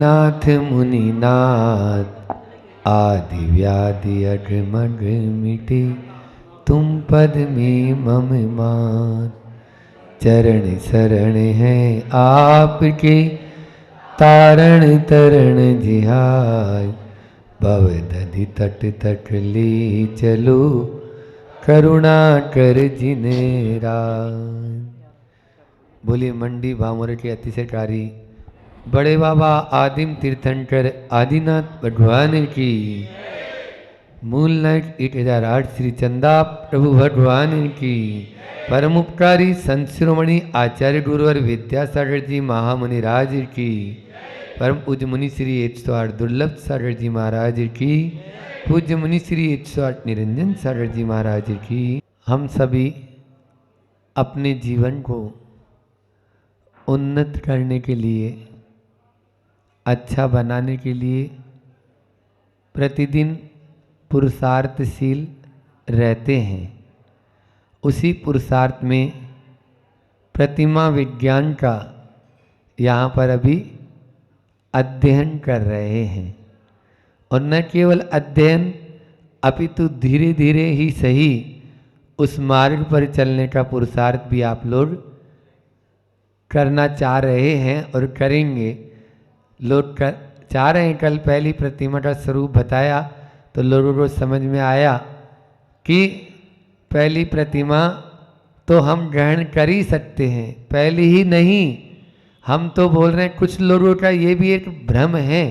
नाथ मुनिनाथ आदि व्याधि अगमग मिटे, तुम पद में मम मान। चरण शरण है आपके, तारण तरण जिहाय। भव दधि तट तट ले चलो, करुणा कर जिने राय। बोलिए मंडी भामोर के अतिशयकारी बड़े बाबा आदिम तीर्थंकर आदिनाथ भगवान की। मूल नायक 1008 श्री चंदा प्रभु भगवान की। परम उपकारी संत शिरोमणि आचार्य गुरुवर विद्यासागर जी महामुनि राज की। परम पूज्य मुनि श्री 108 दुर्लभ सागर जी महाराज की। पूज्य मुनि श्री 108 निरंजन सागर जी महाराज की। हम सभी अपने जीवन को उन्नत करने के लिए, अच्छा बनाने के लिए प्रतिदिन पुरुषार्थशील रहते हैं। उसी पुरुषार्थ में प्रतिमा विज्ञान का यहाँ पर अभी अध्ययन कर रहे हैं। और न केवल अध्ययन अपितु धीरे धीरे ही सही उस मार्ग पर चलने का पुरुषार्थ भी आप लोग करना चाह रहे हैं और करेंगे। लोग चाह रहे हैं। कल पहली प्रतिमा का स्वरूप बताया तो लोगों को समझ में आया कि पहली प्रतिमा तो हम ग्रहण कर ही सकते हैं, पहली ही नहीं। हम तो बोल रहे हैं, कुछ लोगों का ये भी एक भ्रम है।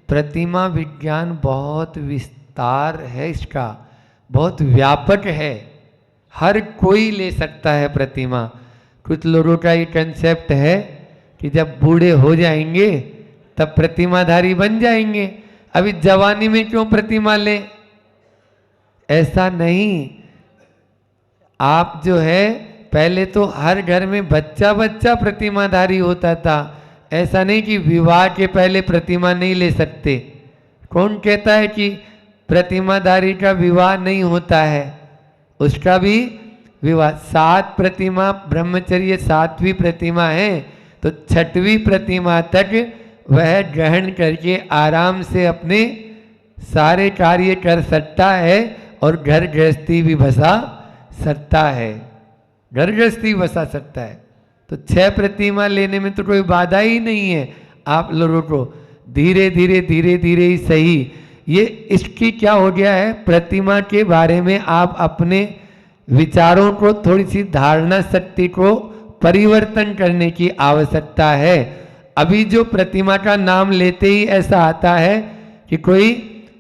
प्रतिमा विज्ञान बहुत विस्तार है, इसका बहुत व्यापक है, हर कोई ले सकता है प्रतिमा। कुछ लोगों का ये कंसेप्ट है कि जब बूढ़े हो जाएंगे तब प्रतिमाधारी बन जाएंगे, अभी जवानी में क्यों प्रतिमा ले। ऐसा नहीं। आप जो है पहले तो हर घर में बच्चा बच्चा प्रतिमाधारी होता था। ऐसा नहीं कि विवाह के पहले प्रतिमा नहीं ले सकते। कौन कहता है कि प्रतिमाधारी का विवाह नहीं होता है? उसका भी विवाह। 7 प्रतिमा ब्रह्मचर्य 7वीं प्रतिमा है, तो 6वीं प्रतिमा तक वह ग्रहण करके आराम से अपने सारे कार्य कर सकता है और घर गृहस्थी भी बसा सकता है। घर गृहस्थी बसा सकता है। तो 6 प्रतिमा लेने में तो कोई बाधा ही नहीं है। आप लोगों को धीरे धीरे धीरे धीरे ही सही। ये इसकी क्या हो गया है, प्रतिमा के बारे में आप अपने विचारों को, थोड़ी सी धारणा शक्ति को परिवर्तन करने की आवश्यकता है। अभी जो प्रतिमा का नाम लेते ही ऐसा आता है कि कोई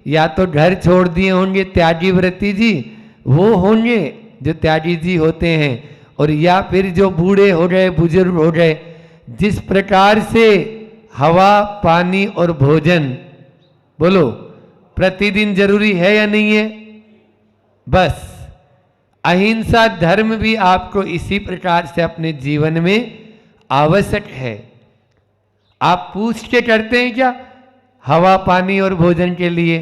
या तो घर छोड़ दिए होंगे त्यागी व्रती जी, वो होंगे जो त्यागी जी होते हैं, और या फिर जो बूढ़े हो गए, बुजुर्ग हो गए। जिस प्रकार से हवा, पानी और भोजन, बोलो, प्रतिदिन जरूरी है या नहीं है? बस अहिंसा धर्म भी आपको इसी प्रकार से अपने जीवन में आवश्यक है। आप पूछ के करते हैं क्या हवा, पानी और भोजन के लिए?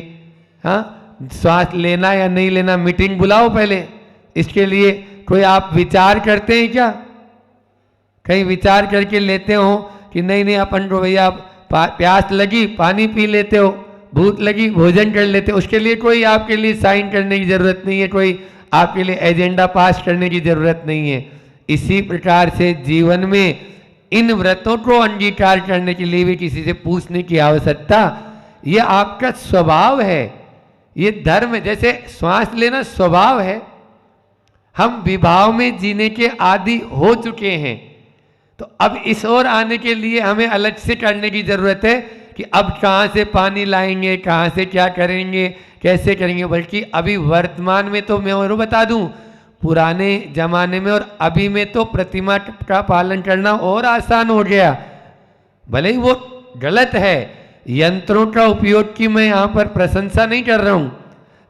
हाँ, श्वास लेना या नहीं लेना, मीटिंग बुलाओ पहले। इसके लिए कोई आप विचार करते हैं क्या? कहीं विचार करके लेते हो कि नहीं नहीं अपन को भैया प्यास लगी पानी पी लेते हो, भूख लगी भोजन कर लेते हो। उसके लिए कोई आपके लिए साइन करने की जरूरत नहीं है, कोई आपके लिए एजेंडा पास करने की जरूरत नहीं है। इसी प्रकार से जीवन में इन व्रतों को अंगीकार करने के लिए भी किसी से पूछने की आवश्यकता, यह आपका स्वभाव है, ये धर्म है। जैसे श्वास लेना स्वभाव है। हम विभाव में जीने के आदी हो चुके हैं, तो अब इस ओर आने के लिए हमें अलग से करने की जरूरत है कि अब कहाँ से पानी लाएंगे, कहाँ से क्या करेंगे, कैसे करेंगे। बल्कि अभी वर्तमान में तो मैं और बता दूं, पुराने जमाने में और अभी में तो प्रतिमा का पालन करना और आसान हो गया। भले ही वो गलत है, यंत्रों का उपयोग की मैं यहाँ पर प्रशंसा नहीं कर रहा हूँ,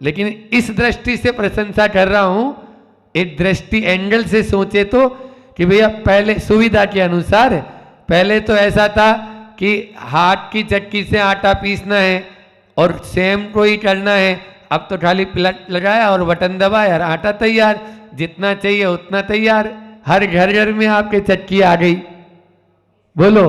लेकिन इस दृष्टि से प्रशंसा कर रहा हूँ, एक दृष्टि एंगल से सोचे तो, कि भैया पहले सुविधा के अनुसार, पहले तो ऐसा था कि हाथ की चक्की से आटा पीसना है और सेम को ही करना है। अब तो खाली प्लग लगाया और बटन दबाया और आटा तैयार, जितना चाहिए उतना तैयार। हर घर घर में आपके चक्की आ गई। बोलो,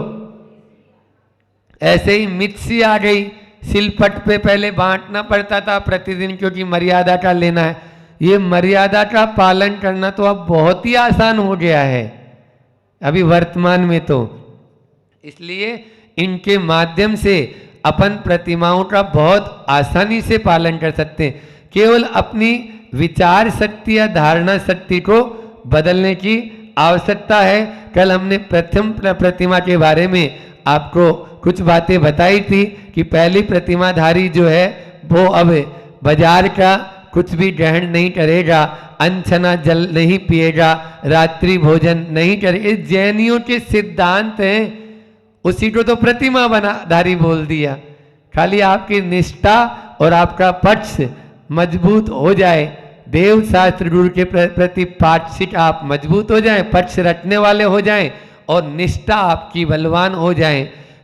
ऐसे ही मिक्सी आ गई, सिलपट पे पहले बांटना पड़ता था प्रतिदिन, क्योंकि मर्यादा का लेना है। ये मर्यादा का पालन करना तो अब बहुत ही आसान हो गया है अभी वर्तमान में तो। इसलिए इनके माध्यम से अपन प्रतिमाओं का बहुत आसानी से पालन कर सकते हैं। केवल अपनी विचार शक्ति या धारणा शक्ति को बदलने की आवश्यकता है। कल हमने प्रथम प्रतिमा के बारे में आपको कुछ बातें बताई थी कि पहली प्रतिमाधारी जो है वो अब बाजार का कुछ भी ग्रहण नहीं करेगा, अनछना जल नहीं पिएगा, रात्रि भोजन नहीं करेगा। जैनियों के सिद्धांत हैं, उसी को तो प्रतिमा बनाधारी बोल दिया। खाली आपकी निष्ठा और आपका पक्ष मजबूत हो जाए, देव शास्त्र गुरु के प्रति पाक्षिक आप मजबूत हो जाएं, पक्ष रखने वाले हो जाएं और निष्ठा आपकी बलवान हो जाए,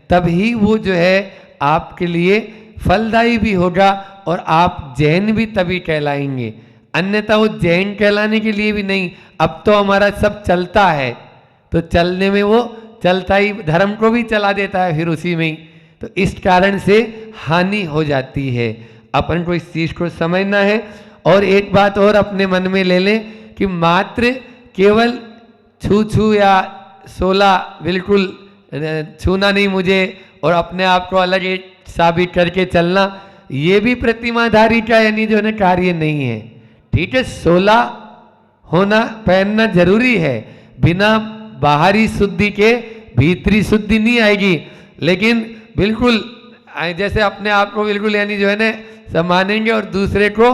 तभी वो जो है आपके लिए फलदायी भी होगा और आप जैन भी तभी कहलाएंगे। अन्यथा वो जैन कहलाने के लिए भी नहीं। अब तो हमारा सब चलता है, तो चलने में वो चलता ही धर्म को भी चला देता है फिर उसी में ही। तो इस कारण से हानि हो जाती है। अपन को इस चीज को समझना है। और एक बात और अपने मन में ले लें कि मात्र केवल छू छू या 16 बिल्कुल छूना नहीं मुझे और अपने आप को अलग एक साबित करके चलना, ये भी प्रतिमाधारी का यानी जो है कार्य नहीं है। ठीक है, 16 होना पहनना जरूरी है, बिना बाहरी शुद्धि के भीतरी शुद्धि नहीं आएगी। लेकिन बिल्कुल जैसे अपने आप को बिल्कुल यानी जो है ना सम्मानेंगे और दूसरे को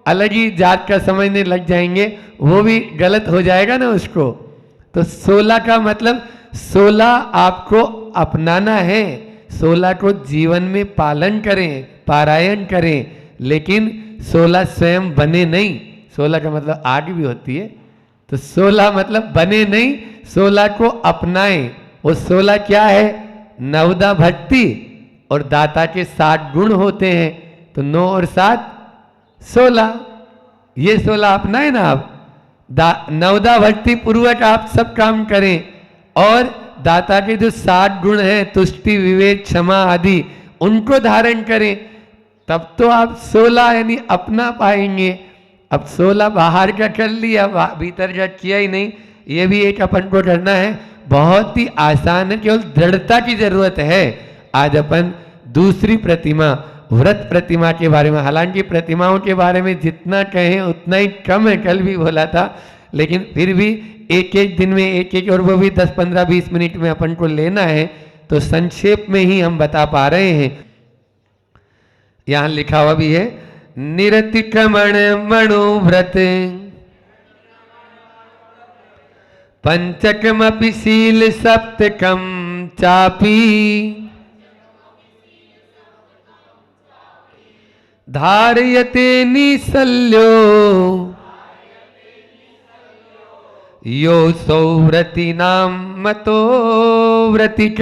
अलग ही जात का समझने लग जाएंगे, वो भी गलत हो जाएगा ना उसको। तो 16 का मतलब 16 आपको अपनाना है, 16 को जीवन में पालन करें, पारायण करें, लेकिन 16 स्वयं बने नहीं। 16 का मतलब 8 भी होती है, तो 16 मतलब बने नहीं, 16 को अपनाएं। वो 16 क्या है? नवदा भक्ति और दाता के 60 गुण होते हैं, तो 9 और 7 16। ये 16 अपनाए ना आप। नवदा भक्ति पूर्वक आप सब काम करें और दाता के जो 60 गुण हैं, तुष्टि, विवेक, क्षमा आदि, उनको धारण करें, तब तो आप 16 यानी अपना पाएंगे। अब 16 बाहर का कर लिया, भीतर का किया ही नहीं, ये भी एक अपन को करना है। बहुत ही आसान है, केवल दृढ़ता की जरूरत है। आज अपन दूसरी प्रतिमा, व्रत प्रतिमा के बारे में, हालांकि प्रतिमाओं के बारे में जितना कहें उतना ही कम है, कल भी बोला था, लेकिन फिर भी एक एक दिन में एक एक, और वो भी 10, 15, 20 मिनट में अपन को लेना है, तो संक्षेप में ही हम बता पा रहे हैं। यहां लिखा हुआ भी है, निरतिक्रमण मनोव्रत पंचकमपि शील सप्तकम चापी धारयते निसल्यो यो सौव्रति नाम मतो व्रतिक।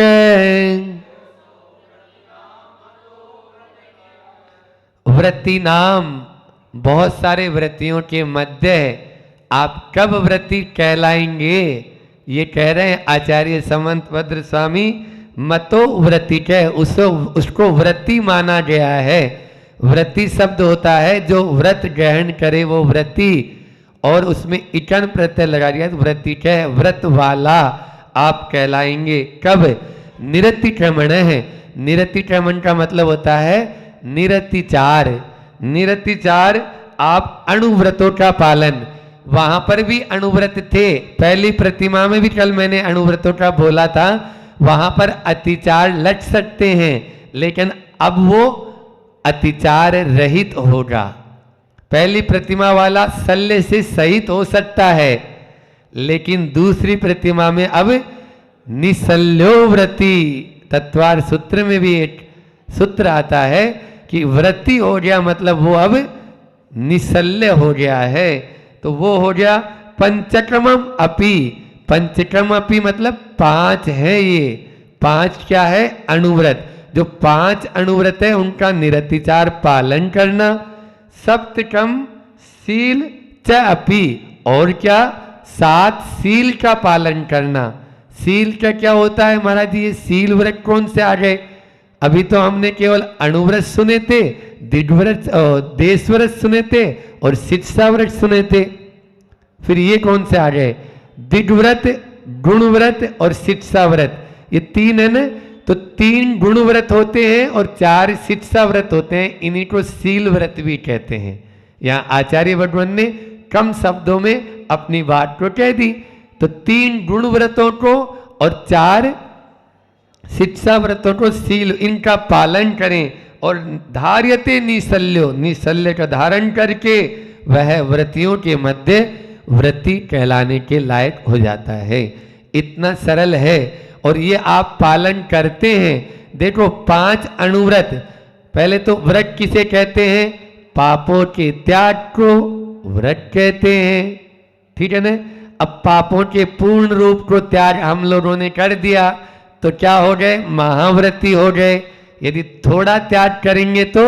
व्रति नाम, बहुत सारे व्रतियों के मध्य आप कब व्रति कहलाएंगे, ये कह रहे हैं आचार्य समंत भद्र स्वामी। मतो व्रति कह, उसको व्रति माना गया है। व्रति शब्द होता है जो व्रत ग्रहण करे वो व्रति, और उसमें इकन प्रत्यय लगा दिया, व्रति कह, व्रत वाला आप कहलाएंगे। कब? निरतिक्रमण है। निरतिक्रमण का मतलब होता है निरतिचार। निरतिचार आप अणुव्रतों का पालन, वहां पर भी अणुव्रत थे, पहली प्रतिमा में भी कल मैंने अणुव्रतों का बोला था, वहां पर अतिचार लट सकते हैं, लेकिन अब वो अतिचार रहित होगा। पहली प्रतिमा वाला शल्य से सहित हो सकता है, लेकिन दूसरी प्रतिमा में अब निशल्यो व्रति, तत्वार सूत्र में भी एक सूत्र आता है कि व्रति हो गया मतलब वो अब निशल्य हो गया है, तो वो हो गया पंचक्रमम अपि। पंचक्रम अपि मतलब 5 है, ये 5 क्या है? अणुव्रत। जो 5 अणुव्रत है उनका निरतिचार पालन करना। सप्तकम शील च अपि, और क्या? 7 शील का पालन करना। शील का क्या होता है महाराज जी? ये शील व्रत कौन से आ गए? अभी तो हमने केवल अणुव्रत सुने थे, दिग्व्रत देशव्रत सुने थे और शिक्षाव्रत सुने थे। फिर ये कौन से आ गए? दिग्व्रत, गुणव्रत और शिक्षाव्रत, ये तीन है ना। तो 3 गुणव्रत होते हैं और 4 शिक्षाव्रत होते हैं, इन्हीं को शील व्रत भी कहते हैं। यहाँ आचार्य भगवान ने कम शब्दों में अपनी बात को कह दी। तो 3 गुणव्रतों को और 4 शिक्षा व्रतों को शील, इनका पालन करें और धार्यते निशल्यो, निशल्य का धारण करके वह व्रतियों के मध्य व्रती कहलाने के लायक हो जाता है। इतना सरल है और ये आप पालन करते हैं। देखो 5 अणुव्रत, पहले तो व्रत किसे कहते हैं? पापों के त्याग को व्रत कहते हैं, ठीक है ना। अब पापों के पूर्ण रूप को त्याग हम लोगों ने कर दिया तो क्या हो गए? महाव्रती हो गए। यदि थोड़ा त्याग करेंगे तो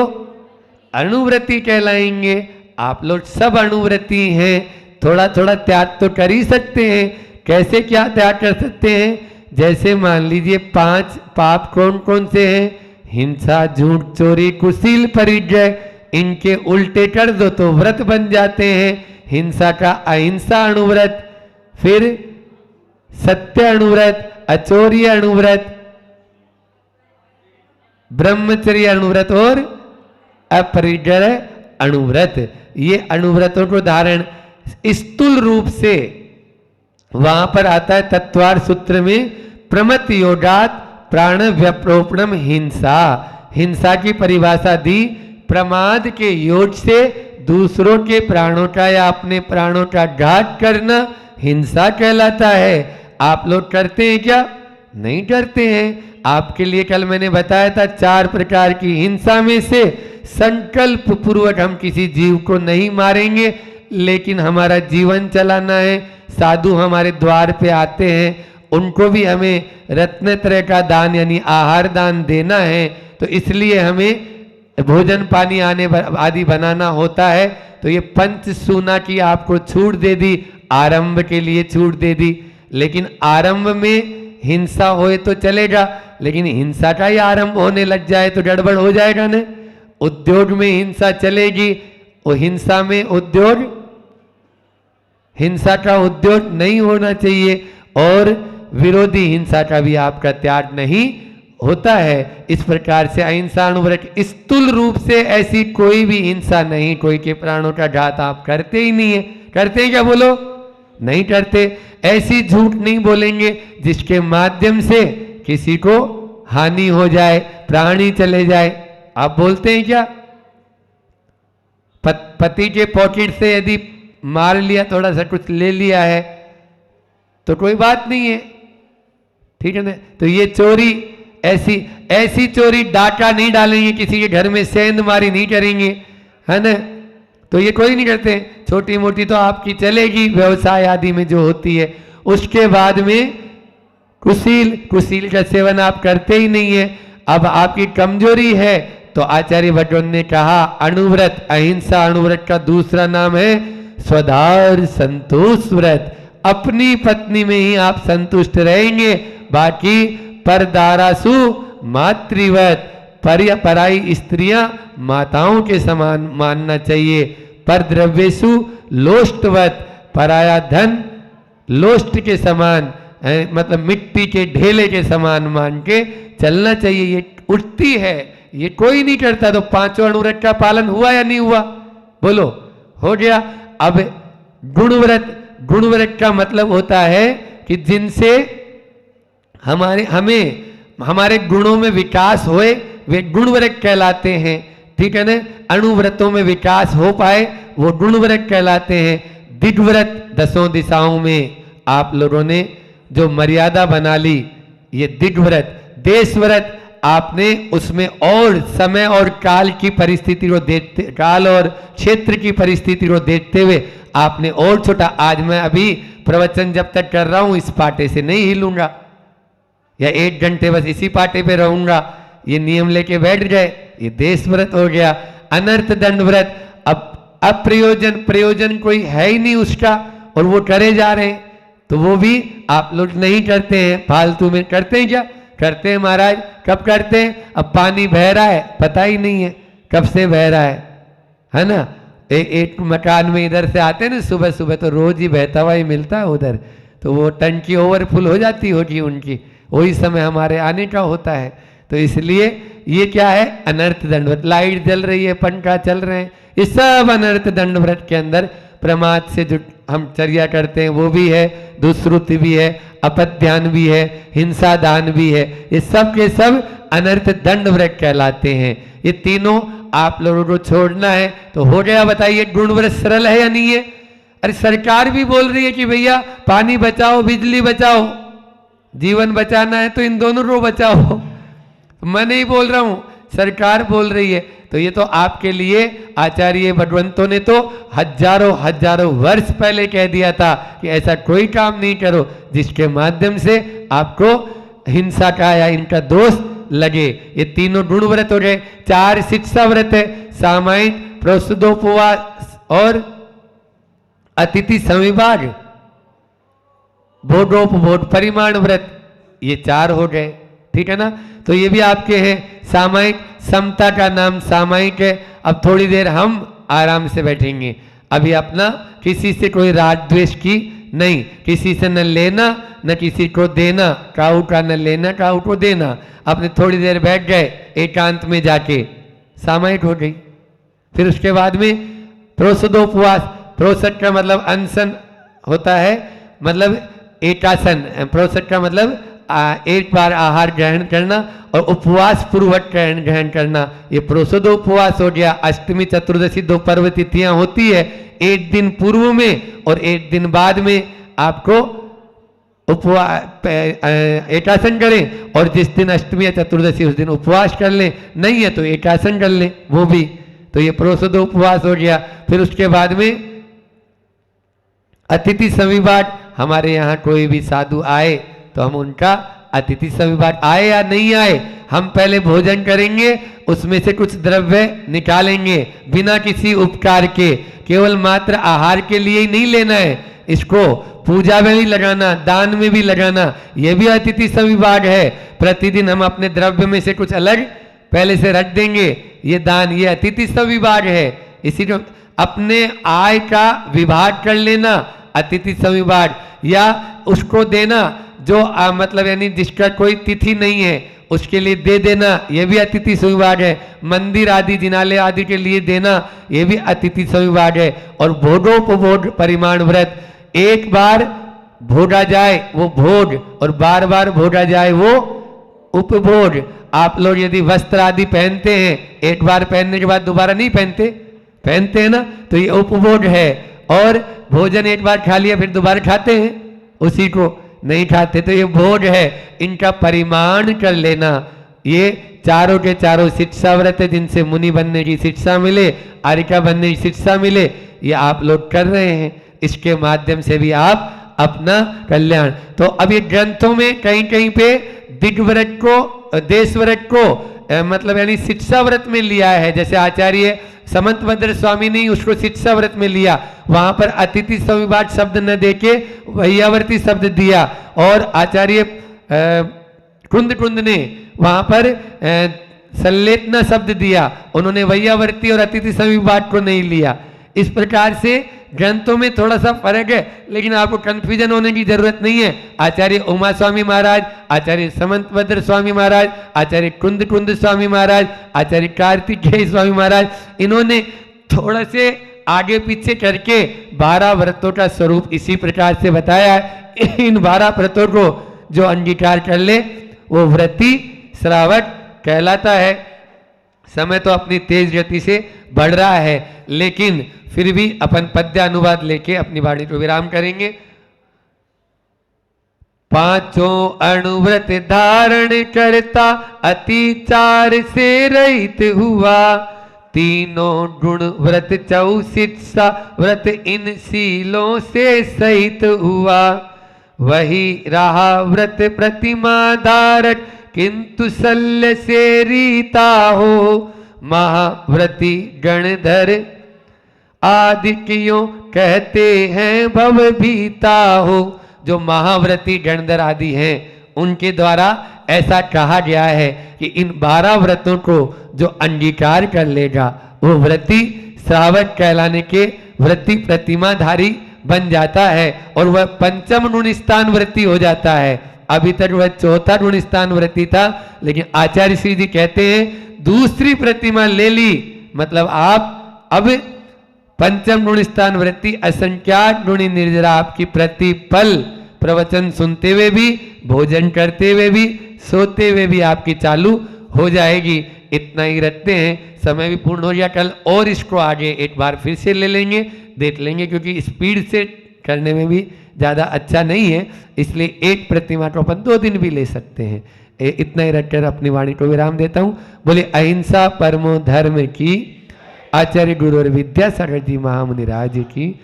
अणुव्रती कहलाएंगे। आप लोग सब अणुव्रती हैं, थोड़ा थोड़ा त्याग तो कर ही सकते हैं। कैसे क्या त्याग कर सकते हैं? जैसे मान लीजिए 5 पाप कौन कौन से हैं? हिंसा, झूठ, चोरी, कुशील, परिग्रह, इनके उल्टे कर दो तो व्रत बन जाते हैं। हिंसा का अहिंसा अणुव्रत, फिर सत्य अणुव्रत, अचौर्य अणुव्रत, ब्रह्मचर्य अणुव्रत और अपरिग्रह अणुव्रत। ये अणुव्रतों को धारण स्थूल रूप से वहां पर आता है तत्वार सूत्र में, प्रमत योगात प्राण व्यप्रोपणम हिंसा। हिंसा की परिभाषा दी, प्रमाद के योग से दूसरों के प्राणों का या अपने प्राणों का घात करना हिंसा कहलाता है। आप लोग करते हैं क्या? नहीं करते हैं। आपके लिए कल मैंने बताया था 4 प्रकार की हिंसा में से संकल्प पूर्वक हम किसी जीव को नहीं मारेंगे, लेकिन हमारा जीवन चलाना है। साधु हमारे द्वार पे आते हैं, उनको भी हमें रत्नत्रय का दान यानी आहार दान देना है, तो इसलिए हमें भोजन पानी आदि बनाना होता है। तो ये पंच सूना की आपको छूट दे दी, आरंभ के लिए छूट दे दी। लेकिन आरंभ में हिंसा होए तो चलेगा, लेकिन हिंसा का ही आरंभ होने लग जाए तो गड़बड़ हो जाएगा ना। उद्योग में हिंसा चलेगी, वो हिंसा में उद्योग, हिंसा का उद्योग नहीं होना चाहिए और विरोधी हिंसा का भी आपका त्याग नहीं होता है। इस प्रकार से अहिंसा अणुव्रत, स्थूल रूप से ऐसी कोई भी हिंसा नहीं, कोई के प्राणों का घात आप करते ही नहीं है। करते हैं क्या? बोलो। नहीं करते। ऐसी झूठ नहीं बोलेंगे जिसके माध्यम से किसी को हानि हो जाए, प्राण ही चले जाए। आप बोलते हैं क्या? पति के पॉकेट से यदि मार लिया, थोड़ा सा कुछ ले लिया है तो कोई बात नहीं है, ठीक है ना। तो ये चोरी, ऐसी चोरी, डाका नहीं डालेंगे किसी के घर में, सेंधमारी नहीं करेंगे, है ना। तो ये कोई नहीं करते। छोटी मोटी तो आपकी चलेगी व्यवसाय आदि में जो होती है। उसके बाद में कुशील का सेवन आप करते ही नहीं है। अब आपकी कमजोरी है तो आचार्य भगवान ने कहा अणुव्रत, अहिंसा अणुव्रत का दूसरा नाम है स्वधार संतोष व्रत। अपनी पत्नी में ही आप संतुष्ट रहेंगे, बाकी परदारासु मातृव्रत, पराई स्त्रियां माताओं के समान मानना चाहिए। परद्रव्येषु लोष्टवत, पराया धन लोष्ट के समान, मतलब मिट्टी के ढेले के समान मान के चलना चाहिए। ये उठती है, ये कोई नहीं करता। तो 5 अणुव्रत का पालन हुआ या नहीं हुआ? बोलो, हो गया। अब गुणव्रत, गुणव्रत का मतलब होता है कि जिनसे हमारे गुणों में विकास होए, वे गुणव्रत कहलाते हैं, ठीक है ना। अणुव्रतों में विकास हो पाए वो गुणव्रत कहलाते हैं। दिग्व्रत, 10 दिशाओं में आप लोगों ने जो मर्यादा बना ली, ये दिग्व्रत। देशव्रत, आपने उसमें और समय और काल की परिस्थिति को देखते, काल और क्षेत्र की परिस्थिति को देखते हुए आपने और छोटा। आज मैं अभी प्रवचन जब तक कर रहा हूं इस पाटे से नहीं हिलूंगा, या 1 घंटे बस इसी पाटे पे रहूंगा, ये नियम लेके बैठ गए, ये देश व्रत हो गया। अनर्थ दंड व्रत, अब प्रयोजन कोई है ही नहीं उसका और वो करे जा रहे हैं, तो वो भी आप लोग नहीं करते हैं, फालतू में। करते हैं क्या? करते हैं महाराज। कब करते हैं? अब पानी बह रहा है, पता ही नहीं है कब से बह रहा है ना। एक मकान में इधर से आते हैं ना सुबह सुबह, तो रोज ही बहता हुआ ही मिलता है उधर, तो वो टंकी ओवरफुल हो जाती होगी उनकी, वही समय हमारे आने का होता है। तो इसलिए ये क्या है? अनर्थ दंड व्रत। लाइट जल रही है, पंखा चल रहे हैं, ये सब अनर्थ दंड व्रत के अंदर प्रमाद से जो हम चर्या करते हैं वो भी है, दुष्श्रुति भी है, अपध्यान भी है, हिंसा दान भी है, ये सब के सब अनर्थ दंड व्रत कहलाते हैं। ये तीनों आप लोगों को छोड़ना है तो हो गया। बताइए गुण व्रत सरल है या नहीं है? अरे सरकार भी बोल रही है कि भैया पानी बचाओ, बिजली बचाओ, जीवन बचाना है तो इन दोनों को बचाओ। मैं नहीं बोल रहा हूं, सरकार बोल रही है। तो ये तो आपके लिए आचार्य भगवंतों ने तो हजारों हजारों वर्ष पहले कह दिया था कि ऐसा कोई काम नहीं करो जिसके माध्यम से आपको हिंसा का या इनका दोष लगे। ये तीनों गुण व्रत हो गए। 4 शिक्षा व्रत है, सामायिक, प्रोषदोपवास और अतिथि संविभाग, भोगोपभोग, परिमाण व्रत, ये 4 हो गए। ठीक है ना। तो ये भी आपके हैं। सामायिक, समता का नाम सामायिक है। अब थोड़ी देर हम आराम से बैठेंगे। अभी अपना किसी से कोई राग द्वेष की नहीं, किसी से न लेना न किसी को देना, काऊ का न लेना काऊ को देना। अपने थोड़ी देर बैठ गए एकांत में जाके, सामायिक हो गई। फिर उसके बाद में प्रोषदोपवास, प्रोषद का मतलब अनशन होता है, मतलब एकासन। प्रोषद का मतलब एक बार आहार ग्रहण करना और उपवास पूर्वक ग्रहण करना, ये प्रोषदोपवास हो गया। अष्टमी चतुर्दशी 2 पर्व तिथियां होती है, एक दिन पूर्व में और एक दिन बाद में आपको उपवास एकासन करें, और जिस दिन अष्टमी या चतुर्दशी उस दिन उपवास कर लें, नहीं है तो एकासन कर लें वो भी। तो ये प्रोषदोपवास हो गया। फिर उसके बाद में अतिथि संविभाग, हमारे यहाँ कोई भी साधु आए तो हम उनका अतिथि संविभाग, आए या नहीं आए, हम पहले भोजन करेंगे, उसमें से कुछ द्रव्य निकालेंगे बिना किसी उपकार के, केवल मात्र आहार के लिए ही नहीं लेना है, इसको पूजा में भी लगाना, दान में भी लगाना, यह भी अतिथि संविभाग है। प्रतिदिन हम अपने द्रव्य में से कुछ अलग पहले से रख देंगे, ये दान, ये अतिथि संविभाग है। इसी को अपने आय का विभाग कर लेना, अतिथि संविभाग, या उसको देना जो मतलब यानी जिसका कोई तिथि नहीं है उसके लिए दे देना, यह भी अतिथि संविभाग है। मंदिर आदि जिनालय आदि के लिए देना, यह भी अतिथि संविभाग है। और भोगोपभोग परिमाण व्रत, एक बार भोगा जाए वो भोग और बार बार भोगा जाए वो उपभोग। आप लोग यदि वस्त्र आदि पहनते हैं, एक बार पहनने के बाद दोबारा नहीं पहनते हैं ना, तो ये उपभोग है। और भोजन एक बार खा लिया फिर दोबारा खाते हैं, उसी को नहीं खाते, तो ये भोग है। इनका परिमाण कर लेना। ये चारों के चारों शिक्षा व्रत है, जिनसे मुनि बनने की शिक्षा मिले, आर्यिका बनने की शिक्षा मिले, ये आप लोग कर रहे हैं। इसके माध्यम से भी आप अपना कल्याण। तो अब ये ग्रंथों में कहीं कहीं पे दिग्व्रत को, देश व्रत को मतलब यानी शिक्षा व्रत में लिया है। जैसे आचार्य समंतभद्र स्वामी ने उसको शिक्षा व्रत में लिया, वहां पर अतिथि संविभाग शब्द न देके वैयावर्ती शब्द दिया। और आचार्य कुंद ने वहां पर संलेखना शब्द दिया, उन्होंने वैयावर्ती और अतिथि संविभाग को नहीं लिया। इस प्रकार से ग्रंथों में थोड़ा सा फर्क है, लेकिन आपको कंफ्यूजन होने की जरूरत नहीं है। आचार्य उमा स्वामी महाराज, आचार्य समंतभद्र स्वामी महाराज, आचार्य कुंद स्वामी महाराज, आचार्य कार्तिकेय स्वामी महाराज, इन्होंने थोड़ा से आगे पीछे करके 12 व्रतों का स्वरूप इसी प्रकार से बताया है। इन 12 व्रतों को जो अंगीकार कर ले वो व्रती श्रावक कहलाता है। समय तो अपनी तेज गति से बढ़ रहा है, लेकिन फिर भी अपन पद्य अनुवाद लेके अपनी वाणी को विराम करेंगे। 5 अणुव्रत धारण करता, अतिचार से रहित हुआ, 3 गुण व्रत 4 शिक्षा व्रत, इन शीलों से सहित हुआ। वही रहा व्रत प्रतिमा धारक, किंतु शल्य से रीता हो, महाव्रती गणधर आदि क्यों कहते हैं भव भीता हो। जो महाव्रती गणधर आदि हैं उनके द्वारा ऐसा कहा गया है कि इन 12 व्रतों को जो अंगीकार कर लेगा वो व्रती श्रावक कहलाने के व्रती प्रतिमाधारी बन जाता है और वह पंचम ऋणस्थान व्रती हो जाता है। अभी तक वह चौथा ऋणस्थान व्रती था, लेकिन आचार्य श्री जी कहते हैं दूसरी प्रतिमा ले ली, मतलब आप अब पंचम ऋणस्थान व्रती असंख्यात ऋणी निर्जरा आपकी प्रतिपल प्रवचन सुनते हुए भी, भोजन करते हुए भी, सोते हुए भी आपकी चालू हो जाएगी। इतना ही रखते हैं, समय भी पूर्ण हो गया। कल और इसको आगे एक बार फिर से ले लेंगे, देख लेंगे, क्योंकि स्पीड से करने में भी ज़्यादा अच्छा नहीं है, इसलिए एक प्रतिमा को अपन 2 दिन भी ले सकते हैं। इतना ही रखकर अपनी वाणी को विराम देता हूँ। बोले अहिंसा परमो धर्म की, आचार्य गुरु और विद्यासागर जी महामुनि राज की।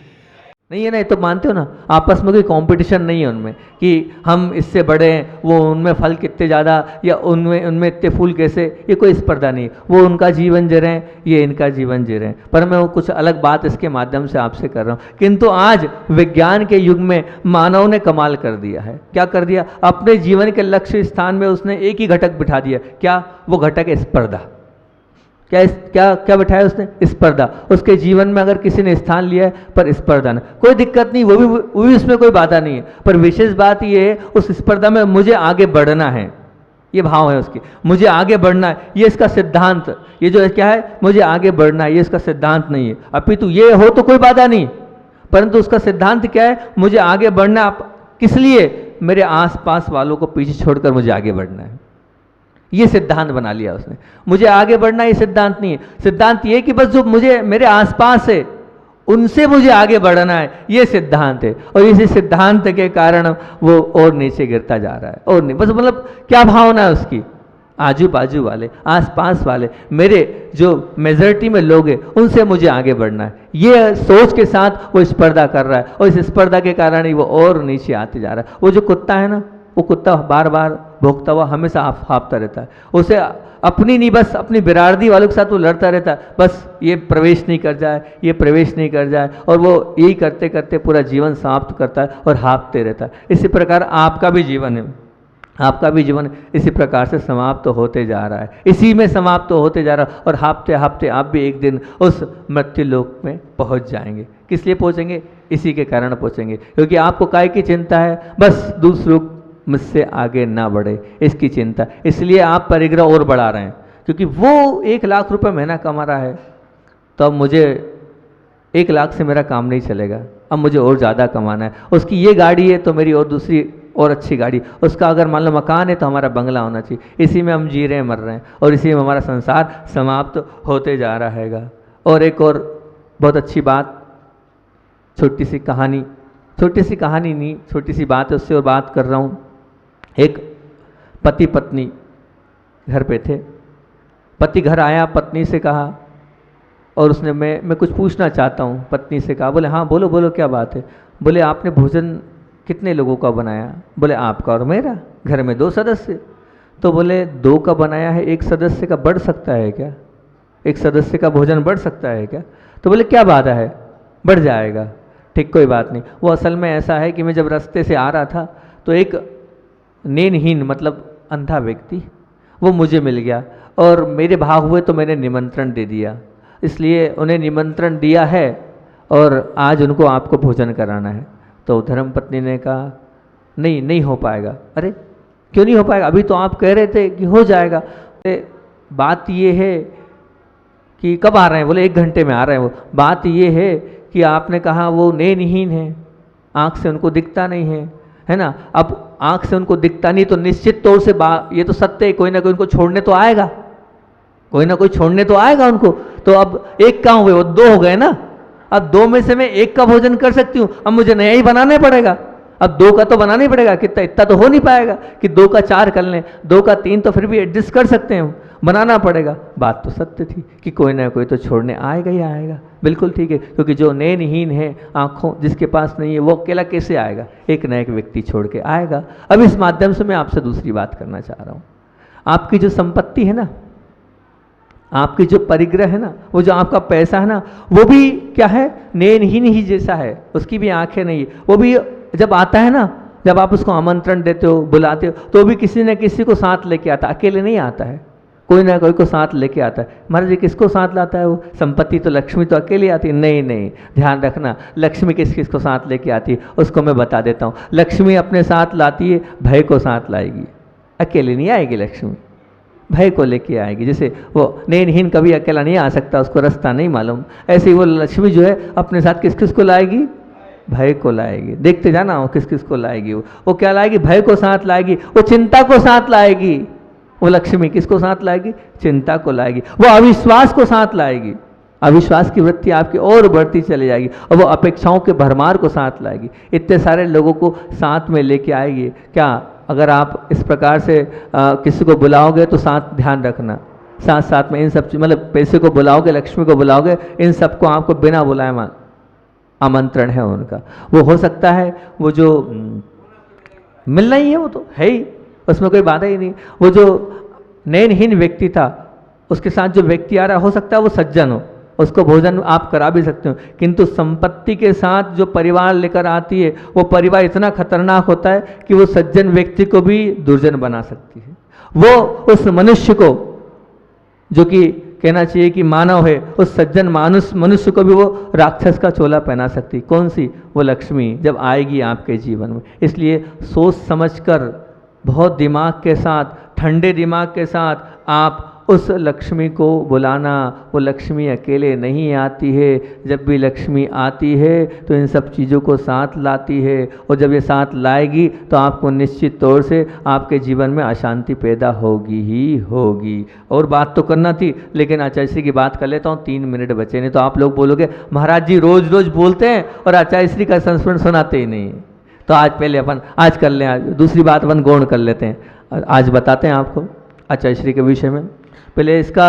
नहीं है ना, ये तो मानते हो ना, आपस में कोई कंपटीशन नहीं है उनमें कि हम इससे बड़े हैं, वो उनमें फल कितने ज़्यादा या उनमें इतने फूल कैसे, ये कोई स्पर्धा नहीं। वो उनका जीवन जी रहे हैं, ये इनका जीवन जी रहे हैं। पर मैं वो कुछ अलग बात इसके माध्यम से आपसे कर रहा हूँ। किंतु आज विज्ञान के युग में मानव ने कमाल कर दिया है। क्या कर दिया? अपने जीवन के लक्ष्य स्थान में उसने एक ही घटक बिठा दिया। क्या? वो घटक है स्पर्धा। क्या बिठाया उसने? स्पर्धा। उसके जीवन में अगर किसी ने स्थान लिया है, पर स्पर्धा नहीं, कोई दिक्कत नहीं, वो भी उसमें कोई बाधा नहीं है। पर विशेष बात ये है, उस स्पर्धा में मुझे आगे बढ़ना है, ये भाव है उसकी, मुझे आगे बढ़ना है, ये इसका सिद्धांत। ये जो क्या है, मुझे आगे बढ़ना है, ये इसका सिद्धांत नहीं है। अपितु ये हो तो कोई बाधा नहीं, परंतु उसका सिद्धांत क्या है? मुझे आगे बढ़ना। आप किस लिए? मेरे आसपास वालों को पीछे छोड़कर मुझे आगे बढ़ना है, ये सिद्धांत बना लिया उसने। मुझे आगे बढ़ना ये सिद्धांत नहीं है। सिद्धांत ये कि बस जो मुझे मेरे आसपास है उनसे मुझे आगे बढ़ना है, ये सिद्धांत है। और इसी सिद्धांत के कारण वो और नीचे गिरता जा रहा है, और नहीं। बस मतलब क्या भावना है उसकी? आजू बाजू वाले, आसपास वाले, मेरे जो मेजॉरिटी में लोग हैं उनसे मुझे आगे बढ़ना है, ये सोच के साथ वो स्पर्धा कर रहा है। और इस स्पर्धा के कारण ही वो और नीचे आते जा रहा है। वो जो कुत्ता है ना, वो कुत्ता बार बार भोंकता हुआ हमेशा हाँफता रहता है। उसे अपनी नहीं, बस अपनी बिरादरी वालों के साथ वो लड़ता रहता है, बस ये प्रवेश नहीं कर जाए, ये प्रवेश नहीं कर जाए, और वो यही करते करते पूरा जीवन समाप्त करता है और हाँफते रहता है। इसी प्रकार आपका भी जीवन है, आपका भी जीवन इसी प्रकार से समाप्त होते जा रहा है, इसी में समाप्त होते जा रहा है। और हाँफते हाँफते आप भी एक दिन उस मृत्यु लोक में पहुंच जाएंगे। किस लिए पहुंचेंगे? इसी के कारण पहुंचेंगे, क्योंकि आपको काय की चिंता है? बस दूसरों मुझसे आगे ना बढ़े, इसकी चिंता। इसलिए आप परिग्रह और बढ़ा रहे हैं, क्योंकि वो 1 लाख रुपए महीना कमा रहा है, तो अब मुझे 1 लाख से मेरा काम नहीं चलेगा, अब मुझे और ज़्यादा कमाना है। उसकी ये गाड़ी है तो मेरी और दूसरी और अच्छी गाड़ी, उसका अगर मान लो मकान है तो हमारा बंगला होना चाहिए। इसी में हम जी रहे हैं, मर रहे हैं, और इसी में हमारा संसार समाप्त होते जा रहा है। और एक और बहुत अच्छी बात, छोटी सी कहानी नहीं, छोटी सी बात है, उससे और बात कर रहा हूँ। एक पति पत्नी घर पे थे। पति घर आया, पत्नी से कहा, और उसने मैं कुछ पूछना चाहता हूँ, पत्नी से कहा। बोले हाँ बोलो बोलो, क्या बात है? बोले आपने भोजन कितने लोगों का बनाया? बोले आपका और मेरा, घर में 2 सदस्य। तो बोले 2 का बनाया है, 1 सदस्य का बढ़ सकता है क्या? 1 सदस्य का भोजन बढ़ सकता है क्या? तो बोले क्या बात है, बढ़ जाएगा, ठीक कोई बात नहीं। वो असल में ऐसा है कि मैं जब रास्ते से आ रहा था तो एक नेत्रहीन मतलब अंधा व्यक्ति वो मुझे मिल गया, और मेरे भाव हुए तो मैंने निमंत्रण दे दिया, इसलिए उन्हें निमंत्रण दिया है और आज उनको आपको भोजन कराना है। तो धर्मपत्नी ने कहा नहीं हो पाएगा। अरे क्यों नहीं हो पाएगा? अभी तो आप कह रहे थे कि हो जाएगा। बात ये है कि कब आ रहे हैं? बोले 1 घंटे में आ रहे हैं। वो बात ये है कि आपने कहा वो नेत्रहीन है, आँख से उनको दिखता नहीं है ना। अब आँख से उनको दिखता नहीं तो निश्चित तौर से ये तो सत्य है, कोई ना कोई उनको छोड़ने तो आएगा, कोई ना कोई छोड़ने तो आएगा उनको। तो अब 1 कहाँ हुए? वो 2 हो गए ना। अब 2 में से मैं 1 का भोजन कर सकती हूँ, अब मुझे नया ही बनाना पड़ेगा। अब 2 का तो बनाना ही पड़ेगा, कितना इतना तो हो नहीं पाएगा कि 2 का 4 कर लें, 2 का 3 तो फिर भी एडजस्ट कर सकते हैं, बनाना पड़ेगा। बात तो सत्य थी कि कोई ना कोई तो छोड़ने आएगा ही आएगा। बिल्कुल ठीक है, क्योंकि जो नेत्रहीन है, आँखों जिसके पास नहीं है, वो अकेला कैसे आएगा? एक न एक व्यक्ति छोड़ के आएगा। अब इस माध्यम से मैं आपसे दूसरी बात करना चाह रहा हूँ। आपकी जो संपत्ति है ना, आपकी जो परिग्रह है ना, वो जो आपका पैसा है ना, वो भी क्या है? नेत्रहीन ही जैसा है, उसकी भी आंखें नहीं है। वो भी जब आता है ना, जब आप उसको आमंत्रण देते हो, बुलाते हो, तो भी किसी न किसी को साथ लेके आता, अकेले नहीं आता है, कोई ना कोई को साथ लेके आता है। महाराज जी किसको साथ लाता है वो? संपत्ति तो लक्ष्मी तो अकेली आती है? नहीं नहीं, ध्यान रखना, लक्ष्मी किस किस को साथ लेके आती है उसको मैं बता देता हूँ। लक्ष्मी अपने साथ लाती है, भय को साथ लाएगी, अकेले नहीं आएगी लक्ष्मी, भय को लेके आएगी। जैसे वो नेत्रहीन कभी अकेला नहीं आ सकता, उसको रास्ता नहीं मालूम, ऐसे ही वो लक्ष्मी जो है अपने साथ किस किस को लाएगी? भय को लाएगी। देखते जाना वो किस किस को लाएगी। वो क्या लाएगी? भय को साथ लाएगी, वो चिंता को साथ लाएगी। वो लक्ष्मी किसको साथ लाएगी? चिंता को लाएगी। वो अविश्वास को साथ लाएगी, अविश्वास की वृत्ति आपकी और बढ़ती चली जाएगी, और वो अपेक्षाओं के भरमार को साथ लाएगी। इतने सारे लोगों को साथ में लेके आएगी। क्या अगर आप इस प्रकार से किसी को बुलाओगे तो साथ ध्यान रखना, साथ साथ में इन सब मतलब पैसे को बुलाओगे, लक्ष्मी को बुलाओगे, इन सबको आपको बिना बुलाए आमंत्रण है उनका। वो हो सकता है वो जो मिलना ही है, वो तो है ही, उसमें कोई बाधा ही नहीं। वो जो नयनहीन व्यक्ति था, उसके साथ जो व्यक्ति आ रहा हो सकता है वो सज्जन हो, उसको भोजन आप करा भी सकते हो, किंतु संपत्ति के साथ जो परिवार लेकर आती है वो परिवार इतना खतरनाक होता है कि वो सज्जन व्यक्ति को भी दुर्जन बना सकती है। वो उस मनुष्य को, जो कि कहना चाहिए कि मानव है, उस सज्जन मनुष्य को भी वो राक्षस का चोला पहना सकती। कौन सी? वो लक्ष्मी जब आएगी आपके जीवन में। इसलिए सोच समझकर, बहुत दिमाग के साथ, ठंडे दिमाग के साथ आप उस लक्ष्मी को बुलाना। वो लक्ष्मी अकेले नहीं आती है, जब भी लक्ष्मी आती है तो इन सब चीज़ों को साथ लाती है, और जब ये साथ लाएगी तो आपको निश्चित तौर से आपके जीवन में अशांति पैदा होगी ही होगी। और बात तो करना थी, लेकिन आचार्य श्री की बात कर लेता हूँ, 3 मिनट बचे, नहीं तो आप लोग बोलोगे महाराज जी रोज़ रोज़ बोलते हैं और आचार्य श्री का संस्मरण सुनाते ही नहीं। तो आज पहले अपन आज कर लें, आज दूसरी बात अपन गौण कर लेते हैं, आज बताते हैं आपको आचार्य श्री के विषय में। पहले इसका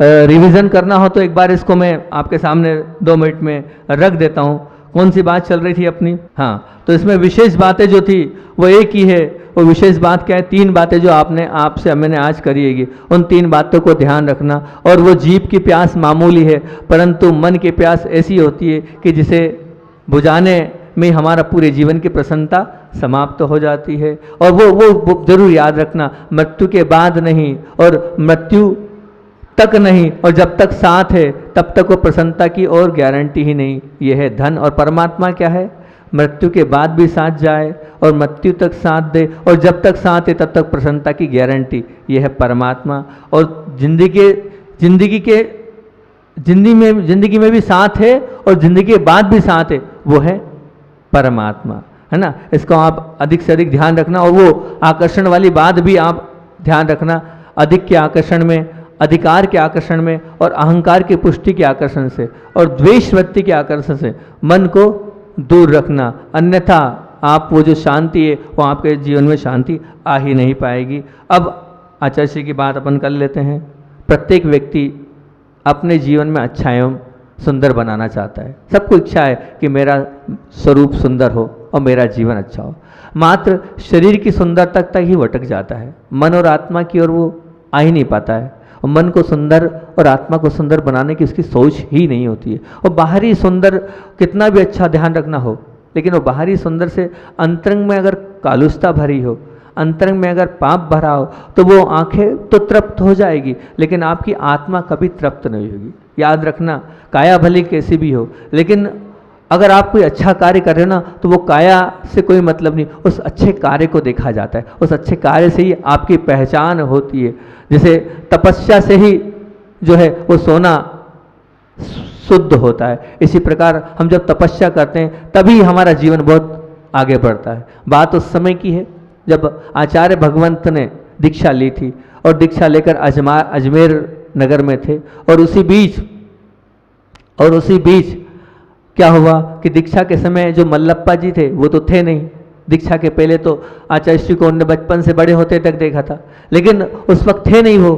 रिवीजन करना हो तो एक बार इसको मैं आपके सामने 2 मिनट में रख देता हूँ। कौन सी बात चल रही थी अपनी? हाँ, तो इसमें विशेष बातें जो थी वो एक ही है। वो विशेष बात क्या है? 3 बातें जो आपसे मैंने आज करी हैगी, उन 3 बातों को ध्यान रखना। और वो जीभ की प्यास मामूली है, परंतु मन की प्यास ऐसी होती है कि जिसे बुझाने में हमारा पूरे जीवन की प्रसन्नता समाप्त हो जाती है। और वो जरूर याद रखना, मृत्यु के बाद नहीं और मृत्यु तक नहीं, और जब तक साथ है तब तक वो प्रसन्नता की और गारंटी ही नहीं। ये है धन। और परमात्मा क्या है? मृत्यु के बाद भी साथ जाए और मृत्यु तक साथ दे, और जब तक साथ है तब तक प्रसन्नता की गारंटी। ये है परमात्मा। और जिंदगी में भी साथ है और जिंदगी के बाद भी साथ है, वो है परमात्मा, है ना। इसको आप अधिक से अधिक ध्यान रखना। और वो आकर्षण वाली बात भी आप ध्यान रखना, अधिक के आकर्षण में, अधिकार के आकर्षण में, और अहंकार की पुष्टि के आकर्षण से, और द्वेष वृत्ति के आकर्षण से मन को दूर रखना। अन्यथा आप वो जो शांति है वो आपके जीवन में शांति आ ही नहीं पाएगी। अब आचार्य श्री की बात अपन कर लेते हैं। प्रत्येक व्यक्ति अपने जीवन में अच्छा एवं सुंदर बनाना चाहता है। सबको इच्छा है कि मेरा स्वरूप सुंदर हो और मेरा जीवन अच्छा हो। मात्र शरीर की सुंदरता तक ही भटक जाता है, मन और आत्मा की ओर वो आ ही नहीं पाता है। और मन को सुंदर और आत्मा को सुंदर बनाने की उसकी सोच ही नहीं होती है। और बाहरी सुंदर कितना भी अच्छा ध्यान रखना हो, लेकिन वो बाहरी सुंदर से अंतरंग में अगर कालुषता भरी हो, अंतरंग में अगर पाप भरा हो, तो वो आंखें तो तृप्त हो जाएगी, लेकिन आपकी आत्मा कभी तृप्त नहीं होगी। याद रखना, काया भली कैसी भी हो, लेकिन अगर आप कोई अच्छा कार्य कर रहे हो ना, तो वो काया से कोई मतलब नहीं, उस अच्छे कार्य को देखा जाता है। उस अच्छे कार्य से ही आपकी पहचान होती है। जैसे तपस्या से ही जो है वो सोना शुद्ध होता है, इसी प्रकार हम जब तपस्या करते हैं तभी हमारा जीवन बहुत आगे बढ़ता है। बात उस समय की है जब आचार्य भगवंत ने दीक्षा ली थी, और दीक्षा लेकर अजमेर नगर में थे, और उसी बीच क्या हुआ कि दीक्षा के समय जो मल्लप्पा जी थे वो तो थे नहीं। दीक्षा के पहले तो आचार्य श्री को उन्होंने बचपन से बड़े होते तक देखा था, लेकिन उस वक्त थे नहीं वो।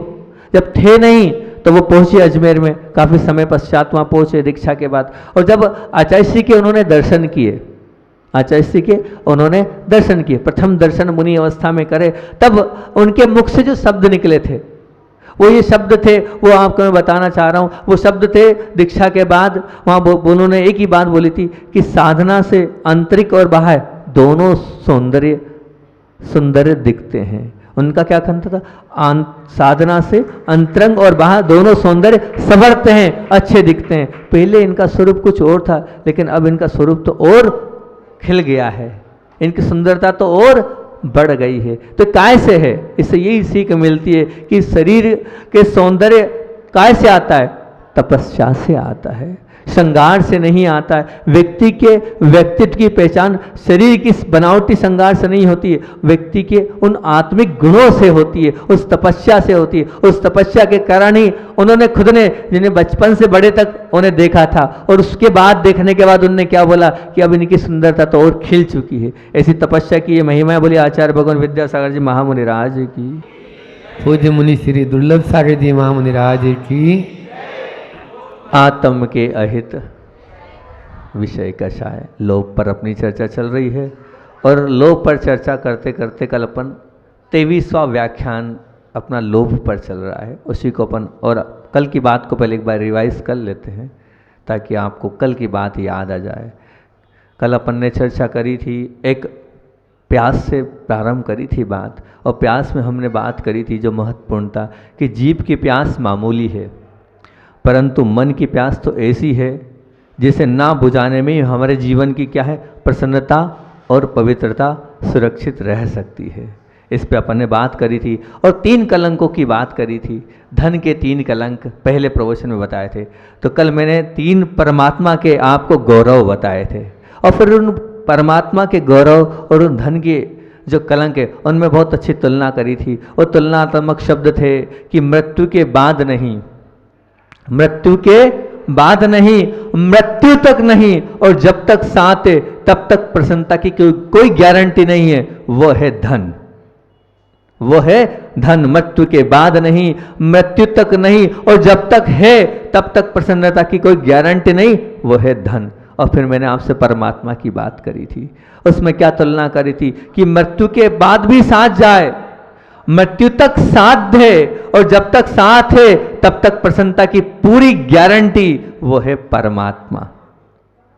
जब थे नहीं तो वो पहुंचे अजमेर में, काफ़ी समय पश्चात वहाँ पहुँचे दीक्षा के बाद। और जब आचार्य श्री के उन्होंने दर्शन किए, आचार्य श्री के उन्होंने दर्शन किए, प्रथम दर्शन मुनि अवस्था में करे, तब उनके मुख से जो शब्द निकले थे वो ये शब्द थे, वो आपको मैं बताना चाह रहा हूँ। वो शब्द थे दीक्षा के बाद, वहाँ उन्होंने एक ही बात बोली थी कि साधना से आंतरिक और बाहर दोनों सुंदर दिखते हैं। उनका क्या कहना था? साधना से अंतरंग और बाहर दोनों सौंदर्य संवरते हैं, अच्छे दिखते हैं। पहले इनका स्वरूप कुछ और था, लेकिन अब इनका स्वरूप तो और खिल गया है, इनकी सुंदरता तो और बढ़ गई है। तो काय से है? इससे यही सीख मिलती है कि शरीर के सौंदर्य काय से आता है? तपस्या से आता है, श्रृंगार से नहीं आता है। व्यक्ति के व्यक्तित्व की पहचान शरीर की बनावटी श्रृंगार से नहीं होती है, व्यक्ति के उन आत्मिक गुणों से होती है, उस तपस्या से होती है। उस तपस्या के कारण ही उन्होंने खुद ने, जिन्हें बचपन से बड़े तक उन्हें देखा था, और उसके बाद देखने के बाद उन्होंने क्या बोला कि अब इनकी सुंदरता तो और खिल चुकी है। ऐसी तपस्या की ये महिमा है। बोली आचार्य भगवान विद्यासागर जी महामुनि राज की, पूज्य मुनि श्री दुर्लभ सागर जी महामुनि राज की। आत्म के अहित विषय कषाय, लोभ पर अपनी चर्चा चल रही है, और लोभ पर चर्चा करते करते कल अपन 23वां व्याख्यान अपना लोभ पर चल रहा है, उसी को अपन और कल की बात को पहले एक बार रिवाइज कर लेते हैं ताकि आपको कल की बात याद आ जाए। कल अपन ने चर्चा करी थी, एक प्यास से प्रारंभ करी थी बात, और प्यास में हमने बात करी थी जो महत्वपूर्ण था कि जीव की प्यास मामूली है, परंतु मन की प्यास तो ऐसी है जिसे ना बुझाने में ही हमारे जीवन की क्या है? प्रसन्नता और पवित्रता सुरक्षित रह सकती है। इस पे अपन ने बात करी थी, और 3 कलंकों की बात करी थी। धन के 3 कलंक पहले प्रवचन में बताए थे। तो कल मैंने 3 परमात्मा के आपको गौरव बताए थे, और फिर उन परमात्मा के गौरव और उन धन के जो कलंक है उनमें बहुत अच्छी तुलना करी थी। और तुलनात्मक शब्द थे कि मृत्यु के बाद नहीं, मृत्यु के बाद नहीं, मृत्यु तक नहीं, और जब तक साथ है तब तक प्रसन्नता की कोई गारंटी नहीं है। वो है धन, वो है धन। मृत्यु के बाद नहीं, मृत्यु तक नहीं, और जब तक है तब तक प्रसन्नता की कोई गारंटी नहीं, वो है धन। और फिर मैंने आपसे परमात्मा की बात करी थी, उसमें क्या तुलना करी थी कि मृत्यु के बाद भी साथ जाए, मृत्यु तक साथ है, और जब तक साथ है तब तक प्रसन्नता की पूरी गारंटी, वो है परमात्मा।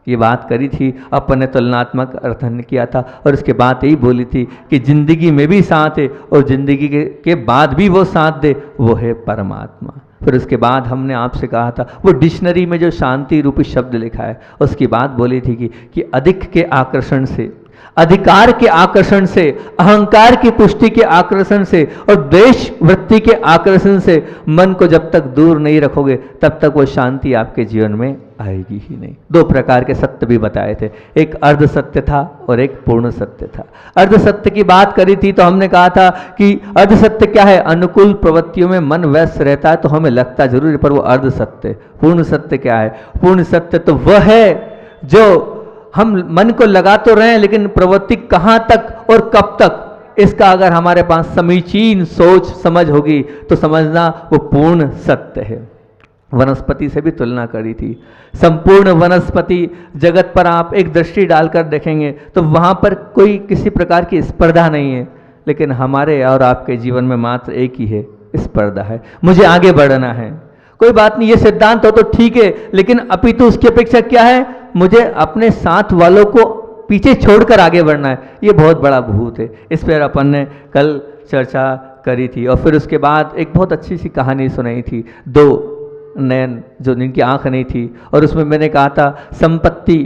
ये बात करी थी, अपन ने तुलनात्मक अर्थन किया था, और उसके बाद यही बोली थी कि जिंदगी में भी साथ है और जिंदगी के बाद भी वो साथ दे, वो है परमात्मा। फिर उसके बाद हमने आपसे कहा था वो डिक्शनरी में जो शांति रूपी शब्द लिखा है उसकी बात बोली थी कि अधिक के आकर्षण से, अधिकार के आकर्षण से, अहंकार की पुष्टि के आकर्षण से और द्वेष वृत्ति के आकर्षण से मन को जब तक दूर नहीं रखोगे तब तक वो शांति आपके जीवन में आएगी ही नहीं। 2 प्रकार के सत्य भी बताए थे, एक अर्ध सत्य था और एक पूर्ण सत्य था। अर्ध सत्य की बात करी थी तो हमने कहा था कि अर्ध सत्य क्या है? अनुकूल प्रवृत्तियों में मन व्यस्त रहता है तो हमें लगता जरूर है पर वो अर्ध सत्य। पूर्ण सत्य क्या है? पूर्ण सत्य तो वह है जो हम मन को लगा तो रहे हैं लेकिन प्रवृत्ति कहाँ तक और कब तक, इसका अगर हमारे पास समीचीन सोच समझ होगी तो समझना वो पूर्ण सत्य है। वनस्पति से भी तुलना करी थी। संपूर्ण वनस्पति जगत पर आप एक दृष्टि डालकर देखेंगे तो वहाँ पर कोई किसी प्रकार की स्पर्धा नहीं है, लेकिन हमारे और आपके जीवन में मात्र एक ही है, स्पर्धा है। मुझे आगे बढ़ना है, कोई बात नहीं, ये सिद्धांत हो तो ठीक है, लेकिन अपितु उसकी अपेक्षा क्या है? मुझे अपने साथ वालों को पीछे छोड़कर आगे बढ़ना है। ये बहुत बड़ा भूत है। इस पर अपन ने कल चर्चा करी थी। और फिर उसके बाद एक बहुत अच्छी सी कहानी सुनाई थी, 2 नयन जो जिनकी आंख नहीं थी, और उसमें मैंने कहा था संपत्ति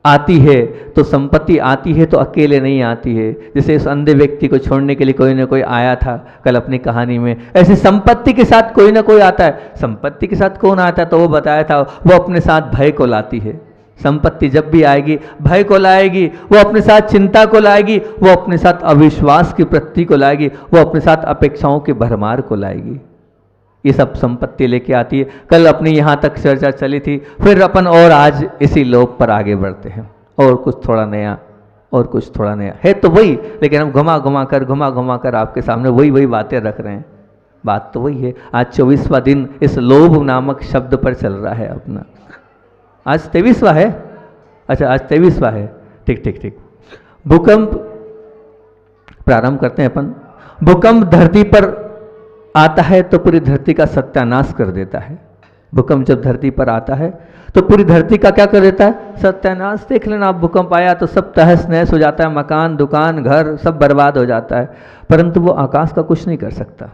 आती है तो संपत्ति आती है तो अकेले नहीं आती है। जैसे उस अंधे व्यक्ति को छोड़ने के लिए कोई ना कोई आया था कल अपनी कहानी में, ऐसे संपत्ति के साथ कोई ना कोई आता है। संपत्ति के साथ कौन आता है? तो वो बताया था वो अपने साथ भय को लाती है। संपत्ति जब भी आएगी भय को लाएगी, वो अपने साथ चिंता को लाएगी, वो अपने साथ अविश्वास की वृत्ति को लाएगी, वो अपने साथ अपेक्षाओं के भरमार को लाएगी। ये सब संपत्ति लेके आती है। कल अपनी यहाँ तक चर्चा चली थी, फिर अपन और आज इसी लोक पर आगे बढ़ते हैं। और कुछ थोड़ा नया, और कुछ थोड़ा नया है तो वही, लेकिन हम घुमा घुमा कर आपके सामने वही बातें रख रहे हैं। बात तो वही है। आज 24वां दिन इस लोभ नामक शब्द पर चल रहा है अपना। आज 23वां है, अच्छा आज 23वां है, ठीक। भूकंप प्रारंभ करते हैं अपन। भूकंप धरती पर आता है तो पूरी धरती का सत्यानाश कर देता है। भूकंप जब धरती पर आता है तो पूरी धरती का क्या कर देता है? सत्यानाश। देख लेना, आप भूकंप आया तो सब तहस नहस हो जाता है, मकान दुकान घर सब बर्बाद हो जाता है, परंतु वो आकाश का कुछ नहीं कर सकता।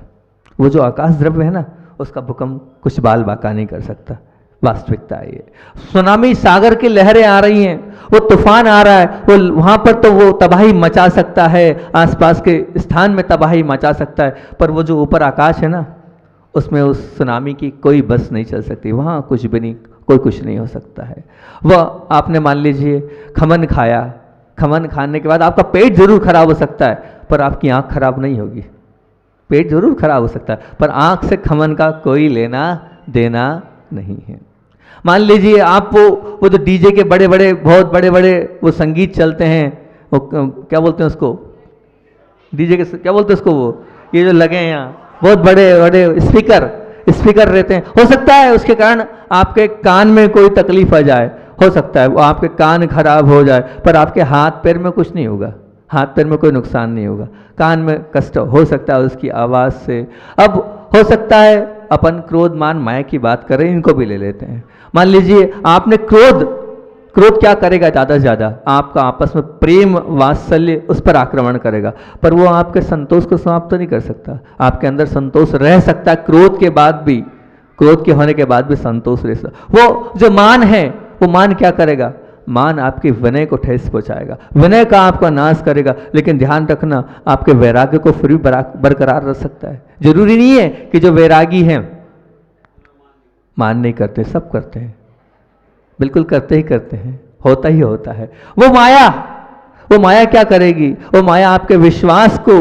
वो जो आकाश द्रव्य है ना, उसका भूकंप कुछ बाल बाका नहीं कर सकता। वास्तविकता है ये। सुनामी, सागर की लहरें आ रही हैं, वो तूफान आ रहा है, वो वहाँ पर तो वो तबाही मचा सकता है, आसपास के स्थान में तबाही मचा सकता है, पर वो जो ऊपर आकाश है ना, उसमें उस सुनामी की कोई बस नहीं चल सकती। वहाँ कुछ भी नहीं, कोई कुछ नहीं हो सकता है। वह आपने मान लीजिए खमन खाया, खमन खाने के बाद आपका पेट जरूर खराब हो सकता है, पर आपकी आँख खराब नहीं होगी। पेट जरूर खराब हो सकता है, पर आँख से खमन का कोई लेना देना नहीं है। मान लीजिए आप वो जो डीजे के बड़े बड़े बहुत बड़े बड़े वो संगीत चलते हैं, वो क्या बोलते हैं उसको, डीजे के क्या बोलते हैं उसको, वो ये जो लगे हैं यहाँ बहुत बड़े बड़े स्पीकर रहते हैं, हो सकता है उसके कारण आपके कान में कोई तकलीफ आ जाए, हो सकता है वो आपके कान खराब हो जाए, पर आपके हाथ पैर में कुछ नहीं होगा, हाथ पैर में कोई नुकसान नहीं होगा। कान में कष्ट हो सकता है उसकी आवाज़ से। अब हो सकता है अपन क्रोध मान माया की बात करें, इनको भी ले लेते हैं। मान लीजिए आपने क्रोध क्या करेगा? ज़्यादा से ज़्यादा आपका आपस में प्रेम वात्सल्य उस पर आक्रमण करेगा, पर वो आपके संतोष को समाप्त तो नहीं कर सकता। आपके अंदर संतोष रह सकता है क्रोध के बाद भी, क्रोध के होने के बाद भी संतोष रह सकता। वो जो मान है, वो मान क्या करेगा? मान आपके विनय को ठेस पहुंचाएगा, विनय का आपका नाश करेगा। लेकिन ध्यान रखना, आपके वैराग्य को फिर भी बरकरार रख सकता है। जरूरी नहीं है कि जो वैरागी हैं मान नहीं करते, सब करते हैं, बिल्कुल करते ही करते हैं, होता ही होता है। वो माया क्या करेगी? वो माया आपके विश्वास को,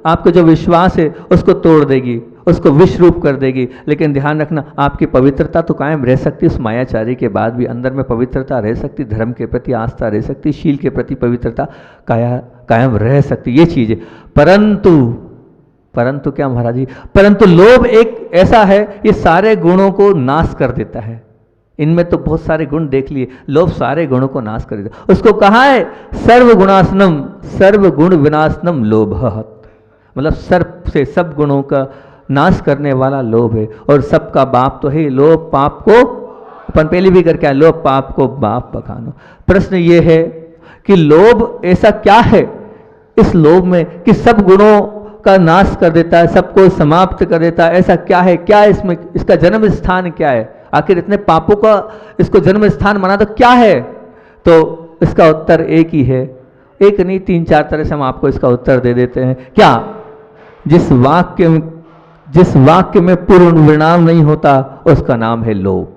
आपको जो विश्वास है उसको तोड़ देगी, उसको विष रूप कर देगी। लेकिन ध्यान रखना, आपकी पवित्रता तो कायम रह सकती है उस मायाचारी के बाद भी, अंदर में पवित्रता रह सकती, धर्म के प्रति आस्था रह सकती, शील के प्रति पवित्रता कायम रह सकती, ये चीज़ है। परंतु क्या महाराज जी, परंतु लोभ एक ऐसा है, ये सारे गुणों को नाश कर देता है। इनमें तो बहुत सारे गुण देख लिए, लोभ सारे गुणों को नाश कर देता। उसको कहा है सर्वगुणासनम सर्वगुण विनाशनम लोभ, मतलब सर्व से सब गुणों का नाश करने वाला लोभ है। और सबका बाप तो है लोभ, पाप को अपन पहले भी करके आए, लोभ पाप को बाप बखानो। प्रश्न ये है कि लोभ ऐसा क्या है इस लोभ में कि सब गुणों का नाश कर देता है, सबको समाप्त कर देता है? ऐसा क्या है? क्या इसमें इसका जन्म स्थान क्या है? आखिर इतने पापों का इसको जन्म स्थान माना तो क्या है? तो इसका उत्तर एक ही है, एक नहीं 3-4 तरह से हम आपको इसका उत्तर दे देते हैं। क्या? जिस वाक्य में पूर्ण विराम नहीं होता उसका नाम है लोभ।